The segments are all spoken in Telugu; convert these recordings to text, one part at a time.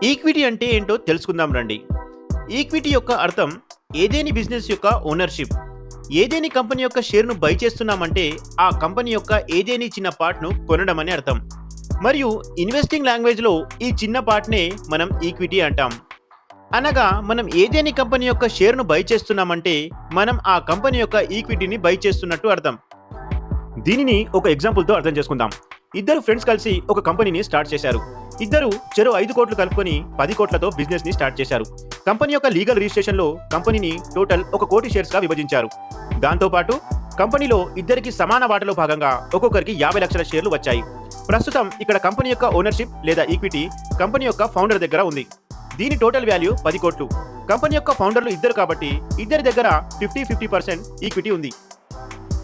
ఈక్విటీ అంటే ఏంటో తెలుసుకుందాం రండి. ఈక్విటీ యొక్క అర్థం ఏదేని బిజినెస్ యొక్క ఓనర్‌షిప్. ఏదేని కంపెనీ యొక్క షేర్‌ను బై చేస్తున్నామంటే ఆ కంపెనీ యొక్క ఏదేని చిన్న పార్ట్‌ను కొనడం అని అర్థం. మరియు ఇన్వెస్టింగ్ లాంగ్వేజ్‌లో ఈ చిన్న పార్ట్‌నే మనం ఈక్విటీ అంటాం. అనగా మనం ఏదేని కంపెనీ యొక్క షేర్‌ను బై చేస్తున్నామంటే మనం ఆ కంపెనీ యొక్క ఈక్విటీని బై చేస్తున్నట్టు అర్థం. దీనిని ఒక ఎగ్జాంపుల్‌తో అర్థం చేసుకుందాం. ఇద్దరు ఫ్రెండ్స్ కలిసి ఒక కంపెనీని స్టార్ట్ చేశారు. ఇద్దరు చెరో 5 కోట్లు కలుపుకొని 10 కోట్లతో బిజినెస్‌ని స్టార్ట్ చేశారు. కంపెనీ యొక్క లీగల్ రిజిస్ట్రేషన్‌లో కంపెనీని టోటల్ 1 కోటి షేర్స్‌గా విభజించారు. దాంతో పాటు కంపెనీలో ఇద్దరికి సమాన వాటాలో భాగంగా ఒక్కొక్కరికి 50 లక్షల షేర్లు వచ్చాయి. ప్రస్తుతం ఇక్కడ కంపెనీ యొక్క ఓనర్‌షిప్ లేదా ఈక్విటీ కంపెనీ యొక్క ఫౌండర్ దగ్గర ఉంది. దీని టోటల్ వాల్యూ 10 కోట్లు. కంపెనీ యొక్క ఫౌండర్లు ఇద్దరు కాబట్టి ఇద్దరి దగ్గర 50% ఈక్విటీ ఉంది.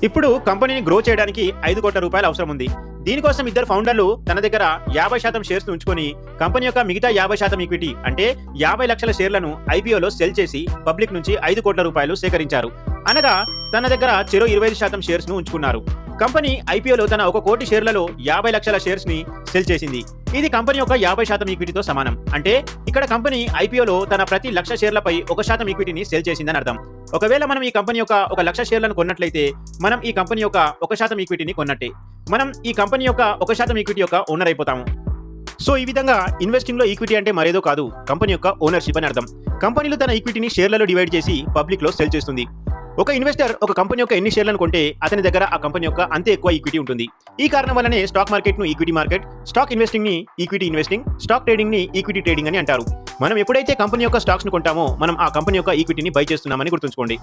ఇప్పుడు కంపెనీని గ్రో చేయడానికి 5 కోట్ల రూపాయలు అవసరం ఉంది. దీనికోసం ఇద్దరు ఫౌండర్లు తన దగ్గర 50% షేర్స్ ఉంచుకొని కంపెనీ యొక్క మిగతా 50% ఈక్విటీ అంటే 50 లక్షల షేర్లను ఐపీఓలో సెల్ చేసి పబ్లిక్ నుంచి 5 కోట్ల రూపాయలు సేకరించారు. అనగా తన దగ్గర చెరో 25% షేర్స్ ను ఉంచుకున్నారు. కంపెనీ ఐపీఓలో తన 1 కోటి షేర్లలో 50 లక్షల షేర్స్ ని సెల్ చేసింది. ఇది కంపెనీ యొక్క 50% ఈక్విటీతో సమానం. అంటే ఇక్కడ కంపెనీ ఐపీఓలో తన ప్రతి లక్ష షేర్లపై 1% ఈక్విటీని సెల్ చేసిందని అర్థం. ఒకవేళ మనం ఈ కంపెనీ యొక్క 1 లక్ష షేర్లను కొన్నట్లయితే మనం ఈ కంపెనీ యొక్క 1% ఈక్విటీని కొన్నట్టే. మనం ఈ కంపెనీ యొక్క 1% ఈక్విటీ యొక్క ఓనర్ అయిపోతాము. సో ఈ విధంగా ఇన్వెస్టింగ్ లో ఈక్విటీ అంటే మరేదో కాదు, కంపెనీ యొక్క ఓనర్‌షిప్ అని అర్థం. కంపెనీలు తన ఈక్విటీని షేర్లలో డివైడ్ చేసి పబ్లిక్ లో సెల్ చేస్తుంది. ఒక ఇన్వెస్టర్ ఒక కంపెనీ యొక్క ఎన్ని షేర్లను కొంటే అతని దగ్గర ఆ కంపెనీ యొక్క అంతే ఎక్కువ ఈక్విటీ ఉంటుంది. ఈ కారణం వల్లనే స్టాక్ మార్కెట్ ను ఈక్విటీ మార్కెట్, స్టాక్ ఇన్వెస్టింగ్ ని ఈక్విటీ ఇన్వెస్టింగ్, స్టాక్ ట్రేడింగ్ ని ఈక్విటీ ట్రేడింగ్ అని అంటారు. మనం ఎప్పుడైతే కంపెనీ యొక్క స్టాక్స్ ను కొంటామో మనం ఆ కంపెనీ యొక్క ఈక్విటీని బై చేస్తున్నామని గుర్తుంచుకోండి.